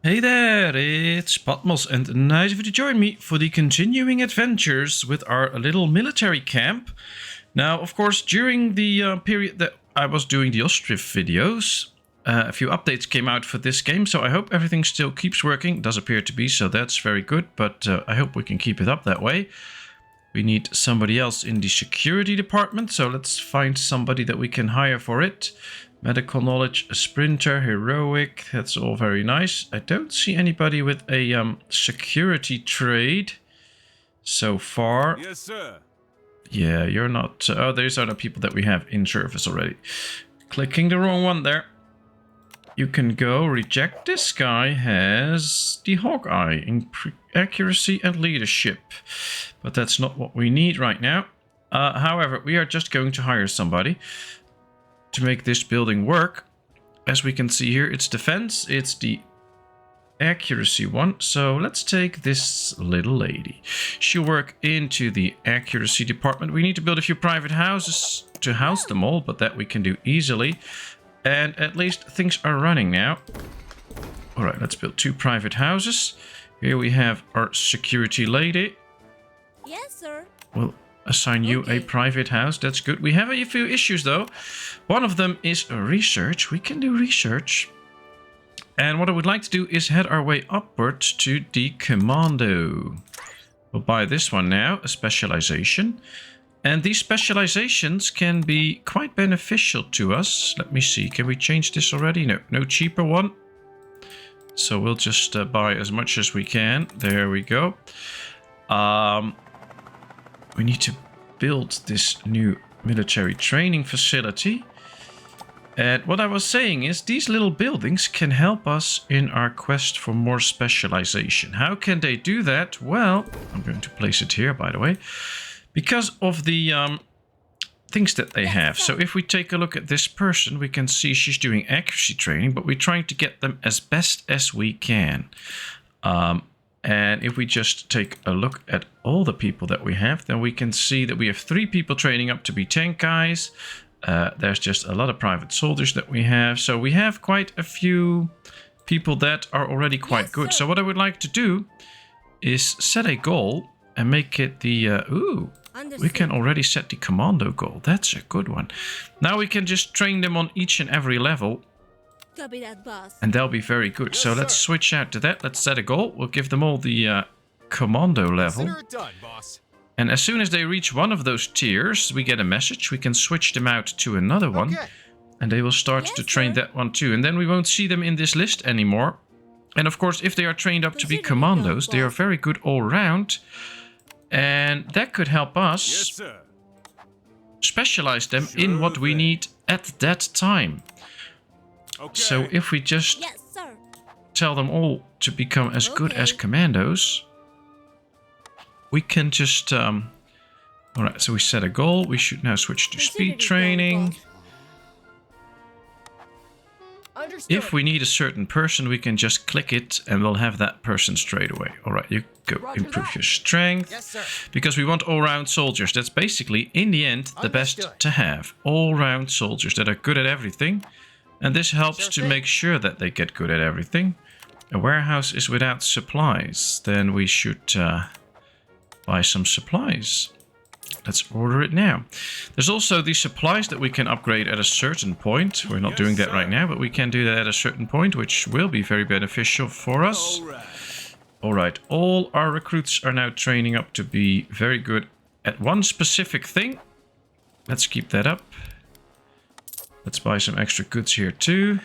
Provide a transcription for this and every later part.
Hey there, it's Patmos, and nice of you to join me for the continuing adventures with our little military camp. Now, of course, during the period that I was doing the Ostriv videos, a few updates came out for this game, so I hope everything still keeps working. It does appear to be, so that's very good, but I hope we can keep it up that way. We need somebody else in the security department, so let's find somebody that we can hire for it. Medical knowledge, a sprinter, heroic, that's all very nice. I don't see anybody with a security trade so far. Yes, sir. Yeah, you're not... oh, there's other people that we have in service already. Clicking the wrong one there. You can go reject. This guy has the Hawkeye in accuracy and leadership. But that's not what we need right now. However, we are just going to hire somebody to make this building work. As we can see here, it's defense, it's the accuracy one. So let's take this little lady. She'll work into the accuracy department. We need to build a few private houses to house them all, but that we can do easily. And at least things are running now. All right, let's build 2 private houses. Here we have our security lady. Yes, sir. We'll assign you a private house. That's good. We have a few issues though. One of them is research. We can do research. And what I would like to do is head our way upwards to the commando. We'll buy this one now, a specialization. And these specializations can be quite beneficial to us. Let me see. Can we change this already? No, no cheaper one. So we'll just buy as much as we can. There we go. We need to build this new military training facility. And what I was saying is these little buildings can help us in our quest for more specialization. How can they do that? Well, I'm going to place it here, by the way, because of the things that they have. So if we take a look at this person, we can see she's doing accuracy training, but we're trying to get them as best as we can. And if we just take a look at all the people that we have, then we can see that we have 3 people training up to be tank guys. There's just a lot of private soldiers that we have. So we have quite a few people that are already quite good. So what I would like to do is set a goal and make it the... we can already set the commando goal. That's a good one. Now we can just train them on each and every level. Copy that, boss. And they'll be very good. Yes, so let's switch out to that. Let's set a goal. We'll give them all the commando level. Consider it done, boss. And as soon as they reach one of those tiers, we get a message. We can switch them out to another one. Okay. And they will start to train that one too. And then we won't see them in this list anymore. And of course, if they are trained up to be commandos, they are very good all round. And that could help us specialize them in what we need at that time. Okay. So if we just tell them all to become as good as commandos, we can just... Alright, so we set a goal. We should now switch to speed training. If we need a certain person, we can just click it and we'll have that person straight away. Alright, you go improve your strength. Yes, sir. Because we want all-round soldiers. That's basically, in the end, the best to have. All-round soldiers that are good at everything. And this helps to make sure that they get good at everything. A warehouse is without supplies. Then we should buy some supplies. Let's order it now. There's also the supplies that we can upgrade at a certain point. We're not doing that right now, but we can do that at a certain point, which will be very beneficial for us. Alright, all our recruits are now training up to be very good at one specific thing. Let's keep that up. Let's buy some extra goods here too.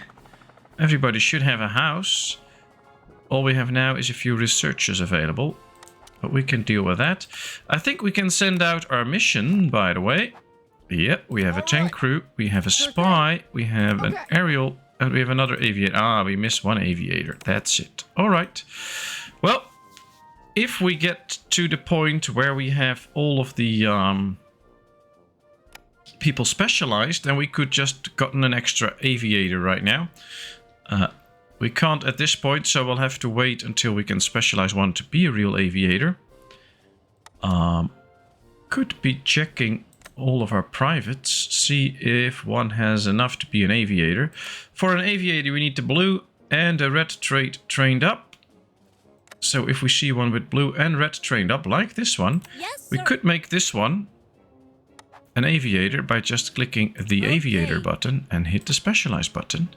Everybody should have a house. All we have now is a few researchers available. But we can deal with that. I think we can send out our mission, by the way. Yep, we have a tank crew. We have a spy. We have an aerial. And we have another aviator. Ah, we missed one aviator. That's it. Alright. Well, if we get to the point where we have all of the... people specialized, then we could just gotten an extra aviator right now. We can't at this point, so we'll have to wait until we can specialize one to be a real aviator. Could be checking all of our privates, see if one has enough to be an aviator. For an aviator, we need the blue and a red trait trained up. So if we see one with blue and red trained up, like this one, Yes, we sir. could make this one an aviator by just clicking the aviator button and hit the specialize button.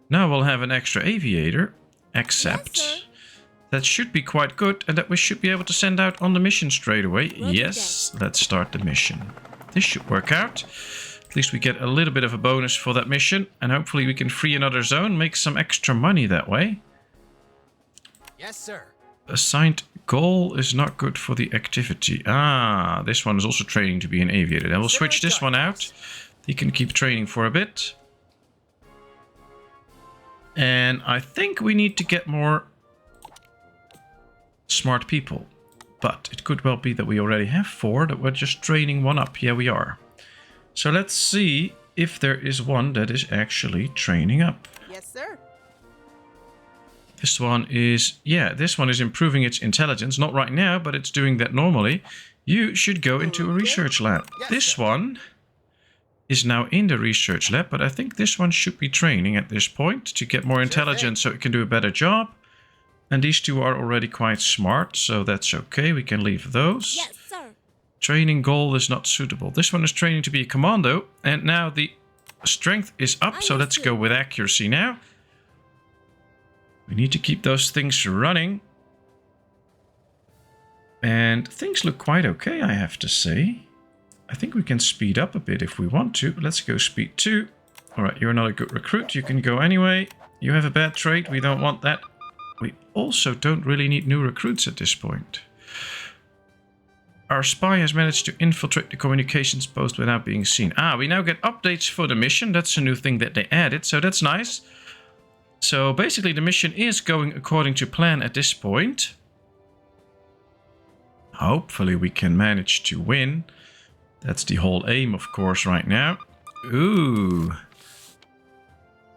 Now we'll have an extra aviator, except Yes, sir. that should be quite good and that we should be able to send out on the mission straight away. Roger Yes, let's start the mission. This should work out. At least we get a little bit of a bonus for that mission, and hopefully we can free another zone, make some extra money that way. Yes, sir. Assigned goal is not good for the activity. Ah, this one is also training to be an aviator. Then we'll switch this one out. He can keep training for a bit. And I think we need to get more smart people. But it could well be that we already have 4, that we're just training one up. Yeah, we are. So let's see if there is one that is actually training up. Yes, sir. This one is, yeah, this one is improving its intelligence. Not right now, but it's doing that normally. You should go into a research lab. Yes, This sir. one is now in the research lab, but I think this one should be training at this point to get more intelligence so it can do a better job. And these two are already quite smart, so that's okay. We can leave those. Yes, sir. Training goal is not suitable. This one is training to be a commando, and now the strength is up, so let's go with accuracy now. We need to keep those things running. And things look quite okay, I have to say. I think we can speed up a bit if we want to. Let's go speed 2. Alright, you're not a good recruit. You can go anyway. You have a bad trait. We don't want that. We also don't really need new recruits at this point. Our spy has managed to infiltrate the communications post without being seen. Ah, we now get updates for the mission. That's a new thing that they added, so that's nice. So basically the mission is going according to plan at this point. Hopefully we can manage to win. That's the whole aim, of course, right now. Ooh.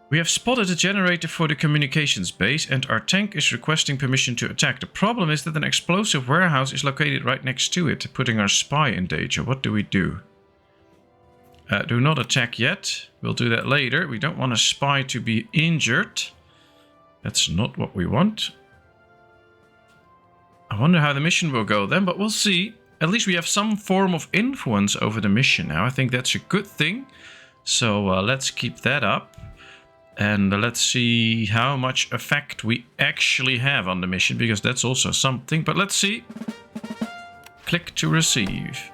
We have spotted a generator for the communications base and our tank is requesting permission to attack. The problem is that an explosive warehouse is located right next to it, putting our spy in danger. What do we do? Do not attack yet. We'll do that later. We don't want a spy to be injured. That's not what we want. I wonder how the mission will go then, but we'll see. At least we have some form of influence over the mission now. I think that's a good thing. So let's keep that up. And let's see how much effect we actually have on the mission, because that's also something. But let's see. Click to receive.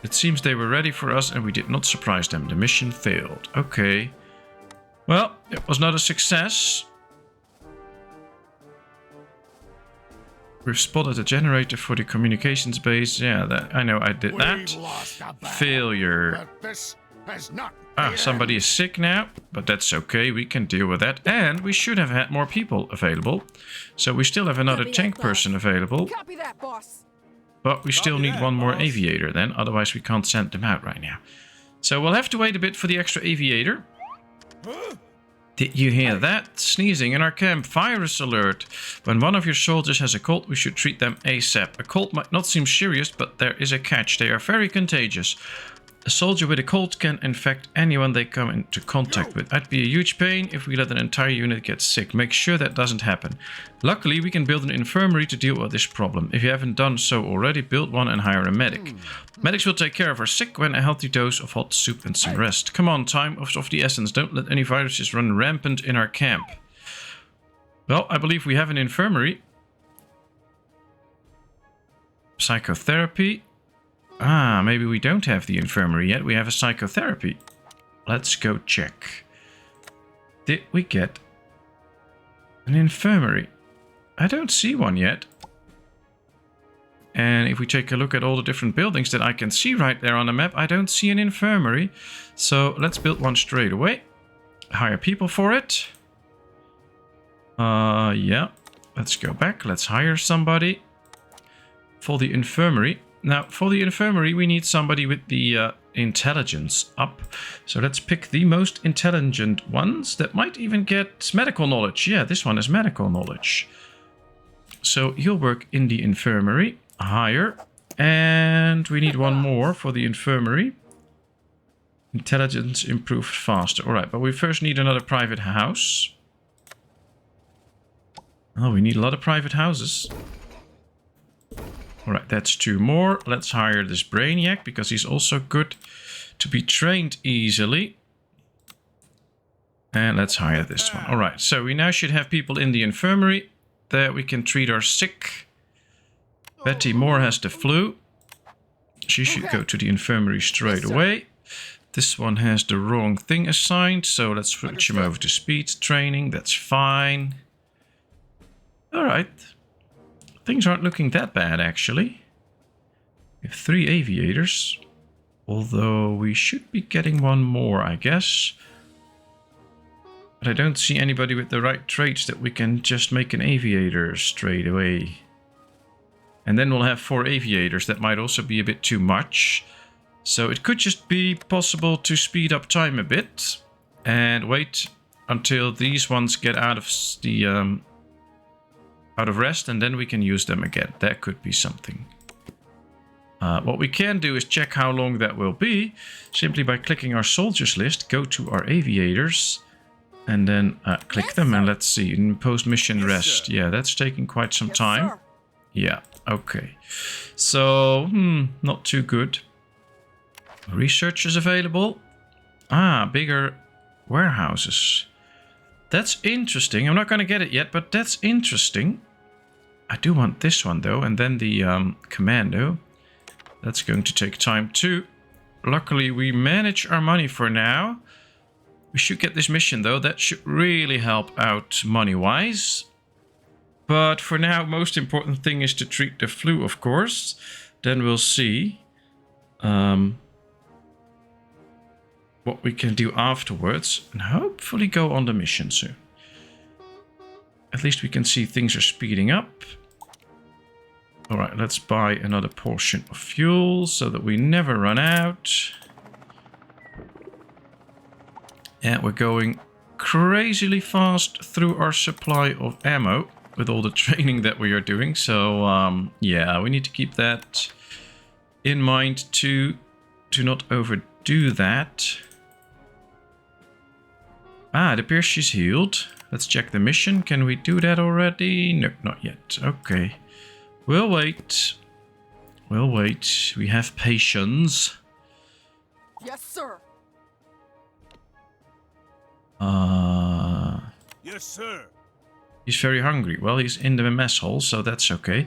It seems they were ready for us and we did not surprise them. The mission failed. Okay. Well, it was not a success. We've spotted a generator for the communications base. Yeah, that, I know I did that. Failure. Ah, somebody is sick now, but that's okay. We can deal with that. And we should have had more people available. So we still have another Copy that, tank boss. person available. Copy that, boss. But we still Copy need that, one more boss. aviator then. Otherwise we can't send them out right now. So we'll have to wait a bit for the extra aviator. Did you hear that? Sneezing in our camp. Virus alert. When one of your soldiers has a cold, we should treat them ASAP. A cold might not seem serious, but there is a catch. They are very contagious. A soldier with a cold can infect anyone they come into contact with. That'd be a huge pain if we let an entire unit get sick. Make sure that doesn't happen. Luckily, we can build an infirmary to deal with this problem. If you haven't done so already, build one and hire a medic. Medics will take care of our sick when a healthy dose of hot soup and some rest. Come on, time is of the essence. Don't let any viruses run rampant in our camp. Well, I believe we have an infirmary. Psychotherapy. Ah, maybe we don't have the infirmary yet. We have a psychotherapy. Let's go check. Did we get an infirmary? I don't see one yet. And if we take a look at all the different buildings that I can see right there on the map, I don't see an infirmary. So let's build one straight away. Hire people for it. Yeah. Let's go back. Let's hire somebody for the infirmary. Now, for the infirmary, we need somebody with the intelligence up. So let's pick the most intelligent ones that might even get medical knowledge. Yeah, this one has medical knowledge. So you'll work in the infirmary. Hire. And we need one more for the infirmary. Intelligence improved faster. All right, but we first need another private house. Oh, we need a lot of private houses. Alright, that's 2 more. Let's hire this Brainiac, because he's also good to be trained easily. And let's hire this one. Alright, so we now should have people in the infirmary that we can treat our sick. Betty Moore has the flu. She should go to the infirmary straight away. This one has the wrong thing assigned, so let's switch him over to speed training. That's fine. Alright. Things aren't looking that bad, actually. We have 3 aviators. Although we should be getting 1 more, I guess. But I don't see anybody with the right traits that we can just make an aviator straight away. And then we'll have 4 aviators. That might also be a bit too much. So it could just be possible to speed up time a bit. And wait until these ones get out of the out of rest. And then we can use them again. That could be something. What we can do is check how long that will be. Simply by clicking our soldiers list. Go to our aviators. And then click them. And let's see. In post-mission rest. Sir. Yeah, that's taking quite some time. Sir. Yeah, okay. So, not too good. Researchers available. Bigger warehouses. That's interesting. I'm not going to get it yet, but that's interesting. I do want this one, though. And then the commando. That's going to take time, too. Luckily, we manage our money for now. We should get this mission, though. That should really help out money-wise. But for now, most important thing is to treat the flu, of course. Then we'll see what we can do afterwards. And hopefully go on the mission soon. At least we can see things are speeding up. Alright, let's buy another portion of fuel so that we never run out. And we're going crazily fast through our supply of ammo. With all the training that we are doing. So, yeah, we need to keep that in mind to not overdo that. It appears she's healed. Let's check the mission. Can we do that already? No, not yet. Okay. We'll wait. We'll wait. We have patience. Yes, sir. Yes, sir. He's very hungry. Well, he's in the mess hall, so that's okay.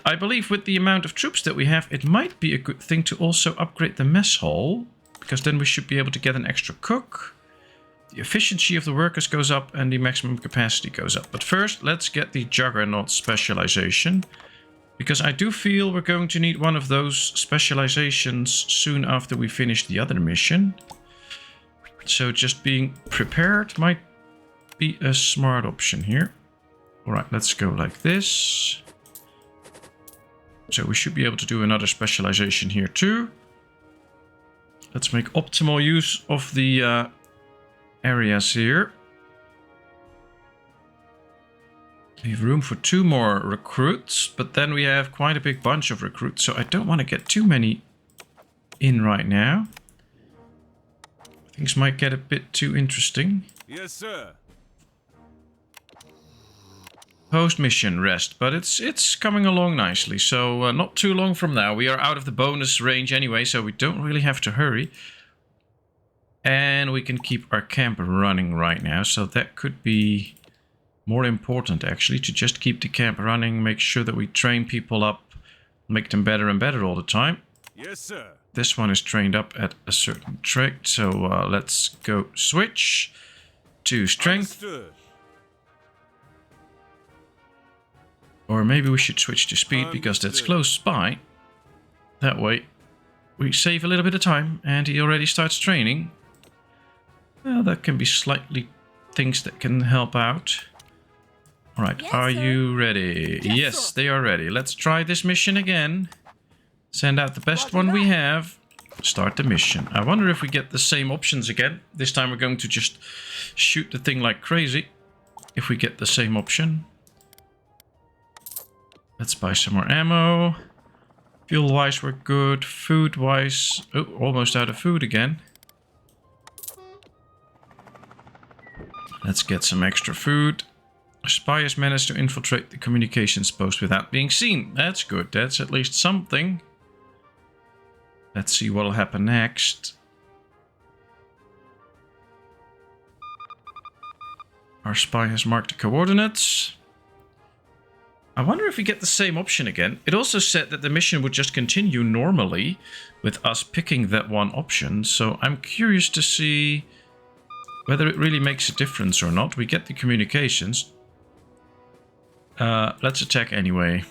I believe with the amount of troops that we have, it might be a good thing to also upgrade the mess hall. Because then we should be able to get an extra cook. The efficiency of the workers goes up and the maximum capacity goes up. But first, let's get the Juggernaut specialization. Because I do feel we're going to need one of those specializations soon after we finish the other mission. So just being prepared might be a smart option here. Alright, let's go like this. So we should be able to do another specialization here too. Let's make optimal use of the areas here. We have room for 2 more recruits, but then we have quite a big bunch of recruits, so I don't want to get too many in right now. Things might get a bit too interesting. Yes, sir. Post-mission rest, but it's coming along nicely, so not too long from now. We are out of the bonus range anyway, so we don't really have to hurry. And we can keep our camp running right now, so that could be more important actually, to just keep the camp running, make sure that we train people up, make them better and better all the time. Yes, sir. This one is trained up at a certain trait, so let's go switch to strength. Understood. Or maybe we should switch to speed because that's close by. That way we save a little bit of time and he already starts training. Well, that can be slightly things that can help out. Alright, Yes, are sir. you ready? Yes, sir. they are ready. Let's try this mission again. Send out the best one we have. Start the mission. I wonder if we get the same options again. This time we're going to just shoot the thing like crazy. If we get the same option. Let's buy some more ammo. Fuel-wise, we're good. Food-wise... Oh, almost out of food again. Let's get some extra food. A spy has managed to infiltrate the communications post without being seen. That's good. That's at least something. Let's see what'll happen next. Our spy has marked the coordinates. I wonder if we get the same option again. It also said that the mission would just continue normally with us picking that one option. So I'm curious to see whether it really makes a difference or not. We get the communications. Let's attack anyway.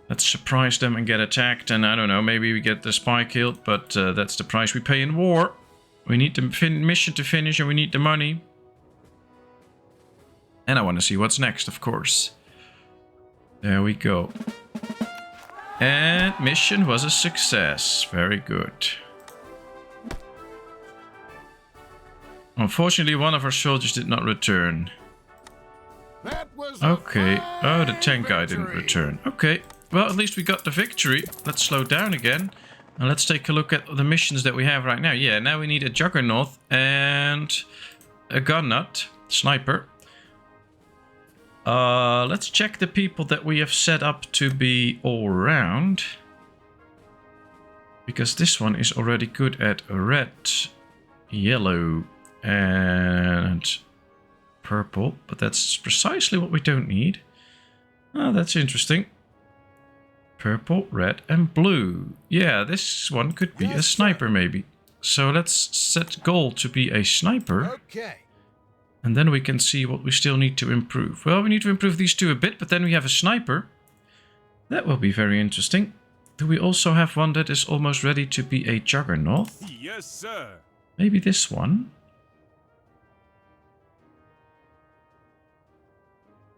Let's surprise them and get attacked. And I don't know, maybe we get the spy killed. But that's the price we pay in war. We need the mission to finish and we need the money. And I want to see what's next, of course. There we go. And mission was a success. Very good. Unfortunately, one of our soldiers did not return. Okay. Oh, the tank guy didn't return. Okay. Well, at least we got the victory. Let's slow down again. And let's take a look at the missions that we have right now. Yeah, now we need a Juggernaut and a gun nut. Sniper. Let's check the people that we have set up to be all round. Because this one is already good at red, yellow, and purple. But that's precisely what we don't need. Oh, that's interesting. Purple, red, and blue. Yeah, this one could be a sniper maybe. So let's set goal to be a sniper. Okay. And then we can see what we still need to improve. Well, we need to improve these two a bit, but then we have a sniper. That will be very interesting. Do we also have one that is almost ready to be a Juggernaut? Yes, sir. Maybe this one.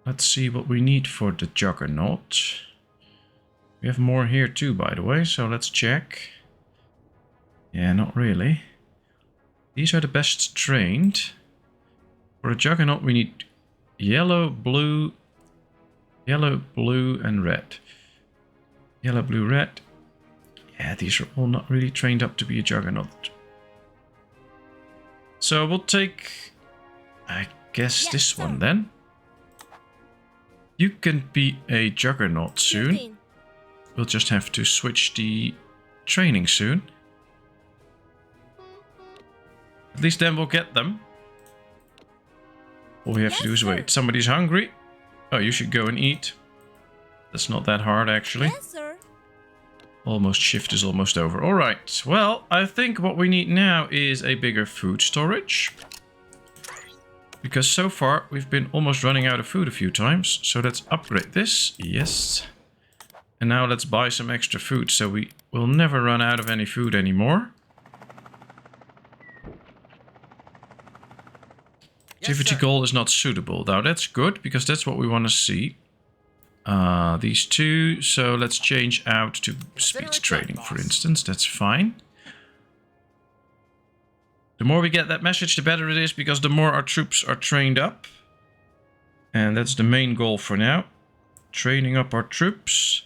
Let's see what we need for the Juggernaut. We have more here too, by the way, so let's check. Yeah, not really. These are the best trained. For a Juggernaut, we need yellow, blue, and red. Yellow, blue, red. Yeah, these are all not really trained up to be a Juggernaut. So we'll take, I guess, this one then. You can be a Juggernaut soon. 15. We'll just have to switch the training soon. At least then we'll get them. All we have to do is wait. Somebody's hungry. Oh, you should go and eat. That's not that hard, actually. Yes, sir. Almost shift is almost over. All right. Well, I think what we need now is a bigger food storage. Because so far, we've been almost running out of food a few times. So let's upgrade this. Yes. And now let's buy some extra food so we will never run out of any food anymore. Activity goal is not suitable. Now that's good because that's what we want to see. These two. So let's change out to speed training, for instance. That's fine. The more we get that message, the better it is because the more our troops are trained up. And that's the main goal for now. Training up our troops.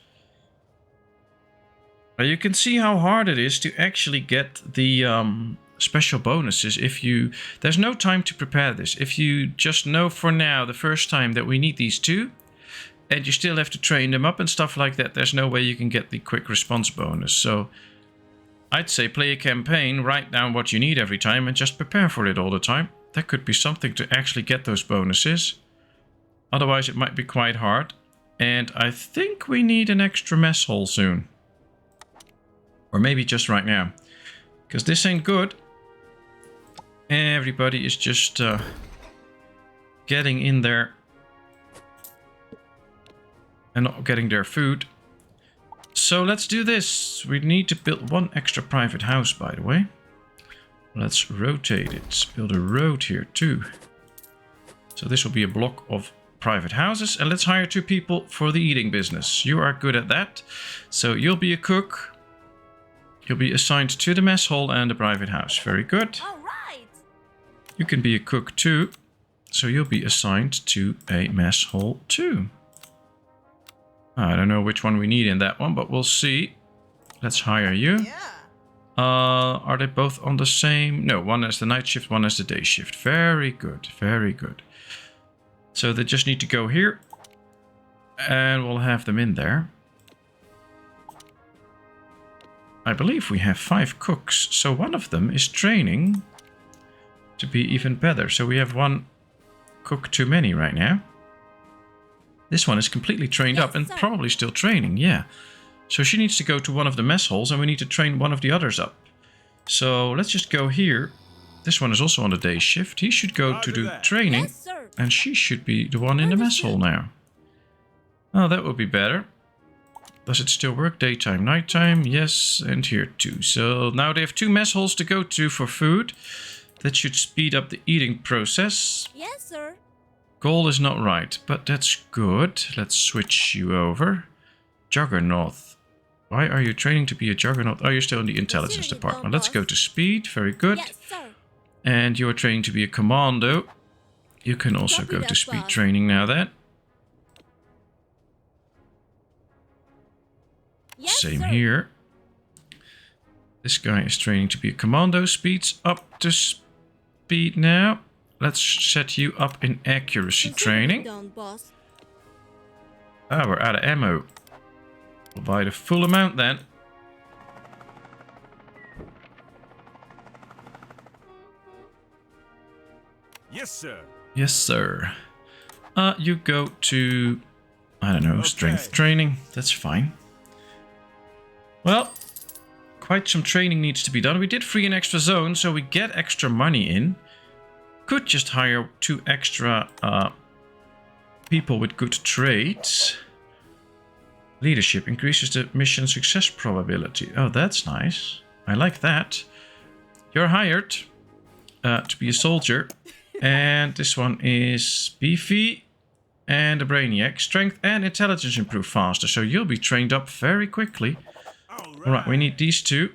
Now you can see how hard it is to actually get the special bonuses if you... There's no time to prepare this. If you just know for now, the first time, that we need these two, and you still have to train them up and stuff like that, there's no way you can get the quick response bonus. So I'd say play a campaign, write down what you need every time, and just prepare for it all the time. That could be something to actually get those bonuses. Otherwise it might be quite hard. And I think we need an extra mess hall soon. Or maybe just right now. Because this ain't good. Everybody is just getting in there and not getting their food. So let's do this. We need to build one extra private house, by the way. Let's rotate it. Build a road here too. So this will be a block of private houses. And let's hire 2 people for the eating business. You are good at that. So you'll be a cook. You'll be assigned to the mess hall and the private house. Very good. All right. You can be a cook too. So you'll be assigned to a mess hall too. I don't know which one we need in that one, but we'll see. Let's hire you. Yeah. Are they both on the same? No, one has the night shift, one has the day shift. Very good, very good. So they just need to go here. And we'll have them in there. I believe we have 5 cooks. So one of them is training to be even better. So we have 1 cook too many right now. This one is completely trained up and probably still training. Yeah. So she needs to go to one of the mess halls and we need to train one of the others up. So let's just go here. This one is also on the day shift. He should go to do training. Yes, sir. And she should be the one in the mess hall now. Oh, that would be better. Does it still work? Daytime, nighttime? Yes, and here too. So now they have 2 mess halls to go to for food. That should speed up the eating process. Yes, sir. Goal is not right, but that's good. Let's switch you over. Juggernaut. Why are you training to be a Juggernaut? Oh, you're still in the intelligence department. Let's go to speed. Very good. Yes, sir. And you're training to be a commando. You can also Copy go that, to speed boss. training now then. Yes, Same sir. here. This guy is training to be a commando. Speed's up to speed now. Let's set you up in accuracy training. Done, boss. Ah, we're out of ammo. We'll buy the full amount then. Yes, sir. Yes, sir. You go to, I don't know, strength Okay. training. That's fine. Well, quite some training needs to be done. We did free an extra zone, so we get extra money in. Could just hire 2 extra people with good trades. Leadership increases the mission success probability. Oh, that's nice. I like that. You're hired to be a soldier. And this one is beefy and a brainiac. Strength and intelligence improve faster. So you'll be trained up very quickly. Alright, we need these 2.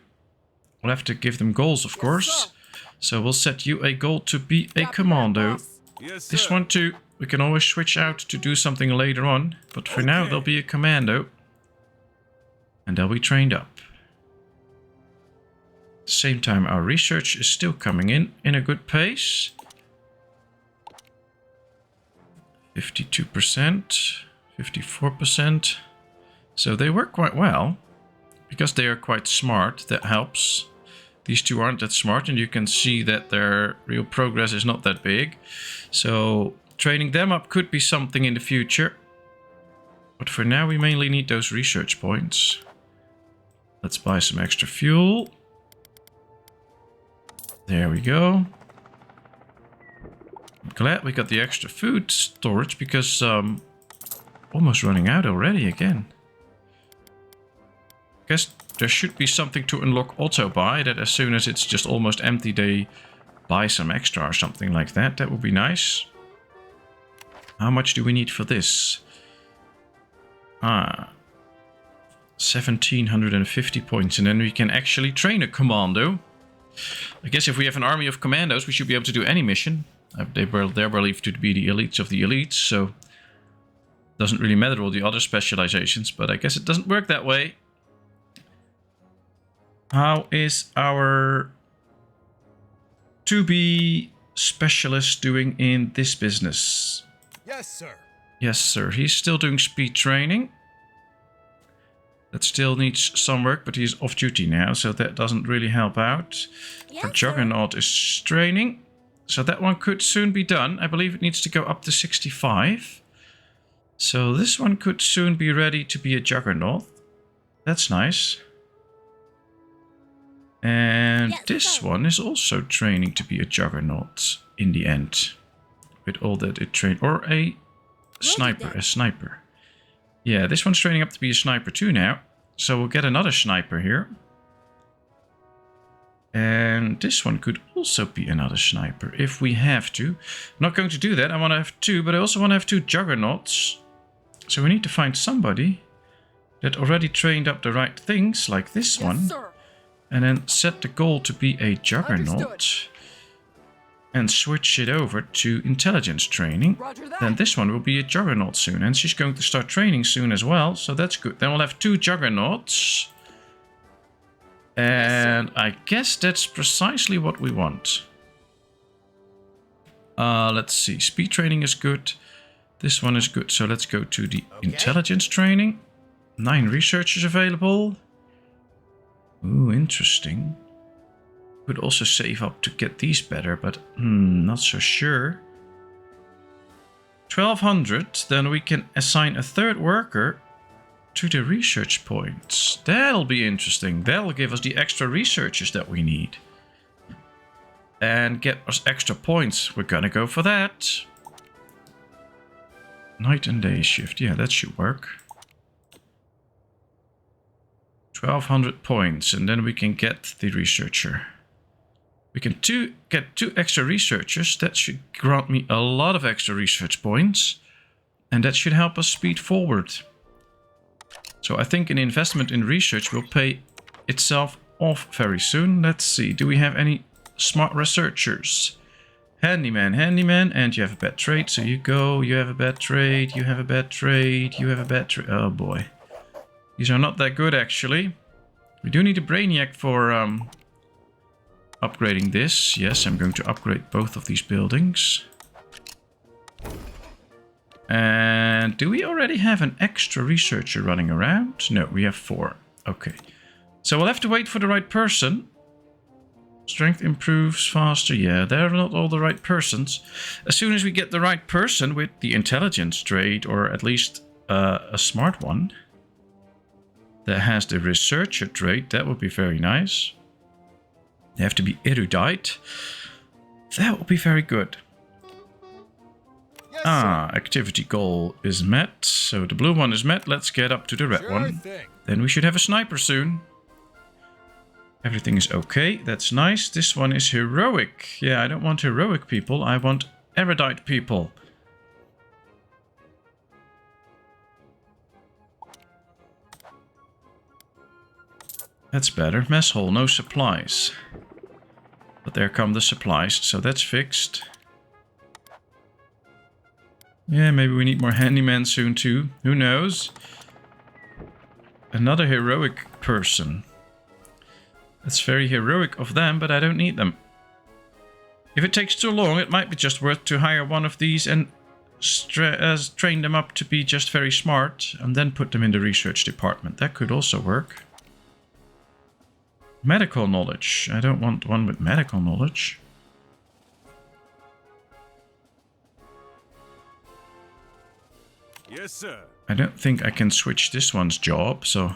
We'll have to give them goals, of course. sir. So we'll set you a goal to be a Copy that, commando. boss. Yes, sir. This one too. We can always switch out to do something later on. But for now, Okay. they'll be a commando. And they'll be trained up. At the same time, our research is still coming in a good pace. 52%, 54%. So they work quite well. Because they are quite smart, that helps. These 2 aren't that smart, and you can see that their real progress is not that big. So training them up could be something in the future. But for now, we mainly need those research points. Let's buy some extra fuel. There we go. I'm glad we got the extra food storage, because almost running out already again. Guess there should be something to unlock auto buy, that as soon as it's just almost empty they buy some extra or something like that. That would be nice. How much do we need for this? 1750 points, and then we can actually train a commando. I guess if we have an army of commandos, we should be able to do any mission. They're believed to be the elites of the elites, so doesn't really matter all the other specializations, but I guess it doesn't work that way. How is our 2B specialist doing in this business? Yes, sir. Yes, sir. He's still doing speed training. That still needs some work, but he's off duty now, so that doesn't really help out. Yes, Our sir. Juggernaut is training, so that one could soon be done. I believe it needs to go up to 65. So this one could soon be ready to be a Juggernaut. That's nice. And Yes, this sir. one is also training to be a Juggernaut in the end. With all that it trained. Or a sniper. that. A sniper. Yeah, this one's training up to be a sniper too now. So we'll get another sniper here. And this one could also be another sniper if we have to. I'm not going to do that. I want to have 2, but I also want to have 2 Juggernauts. So we need to find somebody that already trained up the right things, like this Yes, one. sir. And then set the goal to be a Juggernaut. Understood. And switch it over to intelligence training. Roger that. Then this one will be a Juggernaut soon. And she's going to start training soon as well. So that's good. Then we'll have 2 Juggernauts. And I guess that's precisely what we want. Let's see. Speed training is good. This one is good. So let's go to the intelligence training. 9 researchers available. Ooh, interesting. Could also save up to get these better, but not so sure. 1200, then we can assign a 3rd worker to the research points. That'll be interesting. That'll give us the extra researchers that we need. And get us extra points. We're gonna go for that. Night and day shift. Yeah, that should work. 1200 points, and then we can get the researcher. We can get 2 extra researchers. That should grant me a lot of extra research points. And that should help us speed forward. So I think an investment in research will pay itself off very soon. Let's see. Do we have any smart researchers? Handyman, and you have a bad trade. So you go, you have a bad trade, you have a bad trade, you have a bad trade. Oh boy. These are not that good actually. We do need a brainiac for upgrading this. Yes, I'm going to upgrade both of these buildings. And do we already have an extra researcher running around? No, we have 4. Okay. So we'll have to wait for the right person. Strength improves faster. Yeah, they're not all the right persons. As soon as we get the right person with the intelligence trait, or at least a smart one that has the researcher trait, that would be very nice. They have to be erudite. That would be very good. Yes, Activity goal is met. So the blue one is met. Let's get up to the red one. Then we should have a sniper soon. Everything is okay. That's nice. This one is heroic. Yeah, I don't want heroic people. I want erudite people. That's better. Mess hall, no supplies. But there come the supplies, so that's fixed. Yeah, maybe we need more handyman soon too. Who knows? Another heroic person. That's very heroic of them, but I don't need them. If it takes too long, it might be just worth to hire one of these and train them up to be just very smart, and then put them in the research department. That could also work. Medical knowledge. I don't want one with medical knowledge. Yes, sir. I don't think I can switch this one's job, so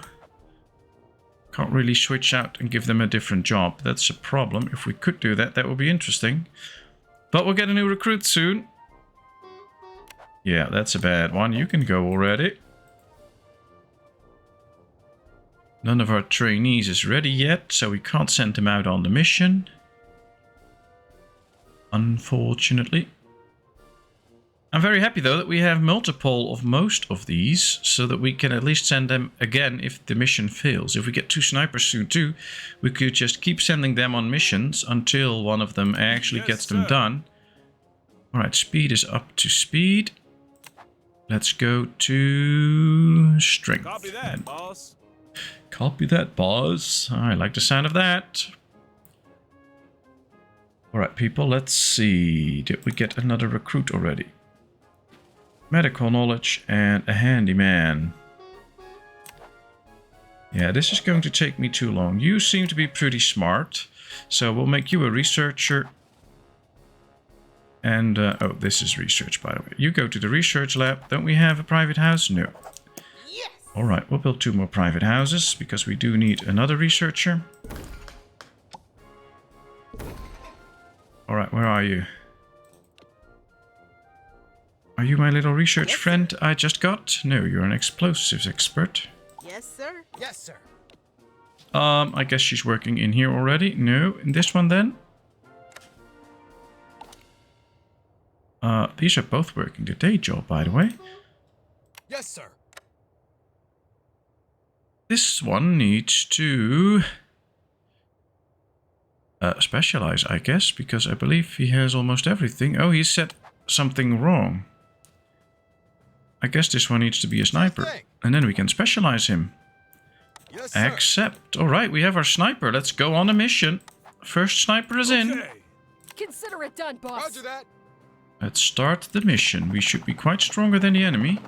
can't really switch out and give them a different job. That's a problem. If we could do that, that would be interesting. But we'll get a new recruit soon. Yeah, that's a bad one. You can go already. None of our trainees is ready yet, so we can't send them out on the mission. Unfortunately. I'm very happy though that we have multiple of most of these, so that we can at least send them again if the mission fails. If we get 2 snipers soon too, we could just keep sending them on missions until one of them actually gets them done. Alright, speed is up to speed. Let's go to strength. Copy that, boss. Copy that, boss. I like the sound of that. Alright, people, let's see. Did we get another recruit already? Medical knowledge and a handyman. Yeah, this is going to take me too long. You seem to be pretty smart, so we'll make you a researcher. And, oh, this is research, by the way. You go to the research lab. Don't we have a private house? No. Yes. Alright, we'll build 2 more private houses, because we do need another researcher. Alright, where are you? Are you my little research friend I just got? No, you're an explosives expert. Yes, sir. Yes, sir. I guess she's working in here already. No, in this one then? These are both working the day job, by the way. Yes, sir. This one needs to specialize, I guess, because I believe he has almost everything. Oh, he said something wrong. I guess this one needs to be a sniper, and then we can specialize him. Yes, sir. Accept. Alright, we have our sniper. Let's go on a mission. First sniper is in. Okay. Consider it done, boss. Roger that. Let's start the mission. We should be quite stronger than the enemy.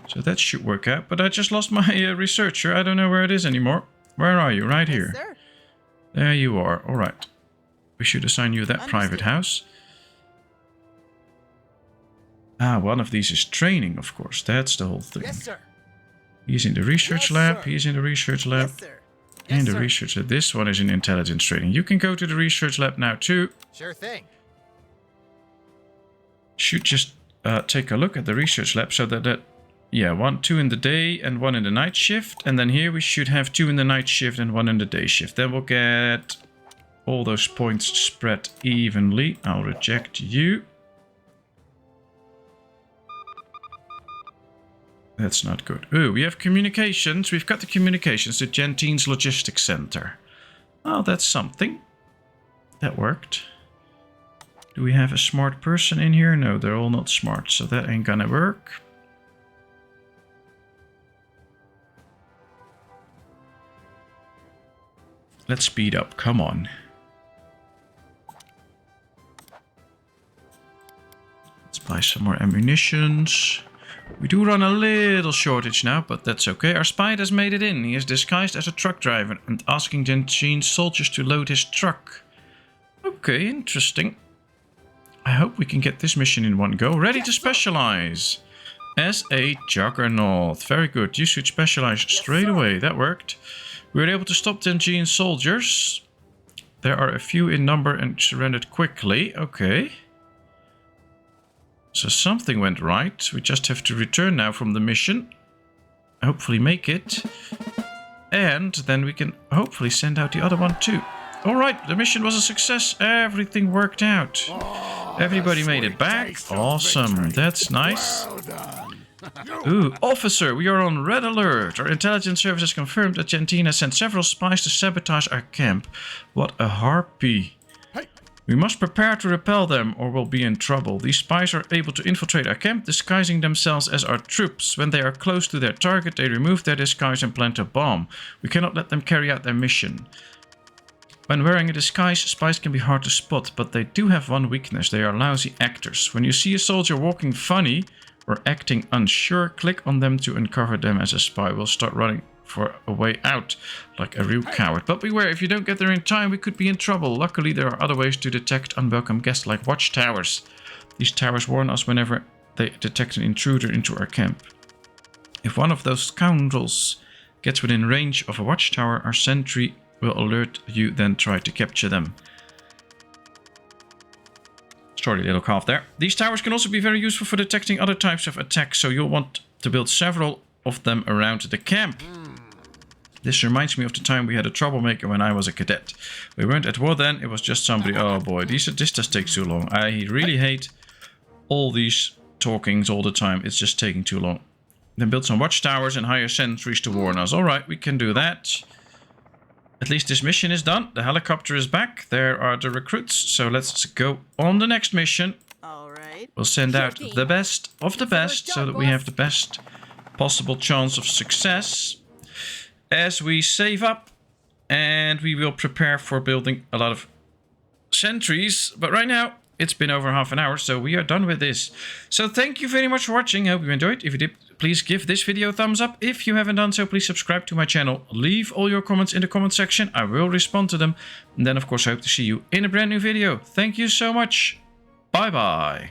So that should work out. But I just lost my researcher. I don't know where it is anymore. Where are you? Right here. Yes, sir. There you are. Alright. We should assign you that private house. Ah, one of these is training, of course. That's the whole thing. Yes, sir. He's in the research Yes, lab. sir. He's in the research lab. Yes, sir. And Yes, the sir. research lab. This one is in intelligence training. You can go to the research lab now too. Sure thing. Should just take a look at the research lab so that yeah, 2 in the day and 1 in the night shift. And then here we should have 2 in the night shift and 1 in the day shift. Then we'll get all those points spread evenly. I'll reject you. That's not good. Oh, we have communications. We've got the communications to Gentine's logistics center. Oh, that's something. That worked. Do we have a smart person in here? No, they're all not smart, so that ain't gonna work. Let's speed up. Come on. Let's buy some more ammunitions. We do run a little shortage now, but that's okay. Our spy has made it in. He is disguised as a truck driver and asking Gentine's soldiers to load his truck. Okay, interesting. I hope we can get this mission in one go. Ready to specialize. As a juggernaut. Very good. You should specialize straight away. That worked. We were able to stop Gentine's soldiers. There are a few in number and surrendered quickly. Okay. So something went right. We just have to return now from the mission. Hopefully make it. And then we can hopefully send out the other one too. Alright, the mission was a success. Everything worked out. Everybody made it back. Awesome. That's nice. Ooh, officer, we are on red alert. Our intelligence service has confirmed that Gentine has sent several spies to sabotage our camp. What a harpy. We must prepare to repel them or we'll be in trouble. These spies are able to infiltrate our camp, disguising themselves as our troops. When they are close to their target, they remove their disguise and plant a bomb. We cannot let them carry out their mission. When wearing a disguise, spies can be hard to spot, but they do have one weakness. They are lousy actors. When you see a soldier walking funny or acting unsure, click on them to uncover them as a spy. We'll start running for a way out like a real coward. But beware, if you don't get there in time, we could be in trouble. Luckily, there are other ways to detect unwelcome guests like watchtowers. These towers warn us whenever they detect an intruder into our camp. If one of those scoundrels gets within range of a watchtower, our sentry will alert you, then try to capture them. Sorry, little cough there. These towers can also be very useful for detecting other types of attacks, so you'll want to build several of them around the camp. This reminds me of the time we had a troublemaker when I was a cadet. We weren't at war then, it was just somebody... Oh boy, this just takes too long. I really hate all these talkings all the time. It's just taking too long. Then build some watchtowers and hire sentries to warn us. Alright, we can do that. At least this mission is done. The helicopter is back. There are the recruits. So let's go on the next mission. All right. We'll send out the best of the best so that we have the best possible chance of success. As we save up and we will prepare for building a lot of sentries. But right now, it's been over half an hour, so we are done with this. So thank you very much for watching. I hope you enjoyed. If you did, please give this video a thumbs up. If you haven't done so, please subscribe to my channel. Leave all your comments in the comment section. I will respond to them. And then, of course, I hope to see you in a brand new video. Thank you so much. Bye-bye.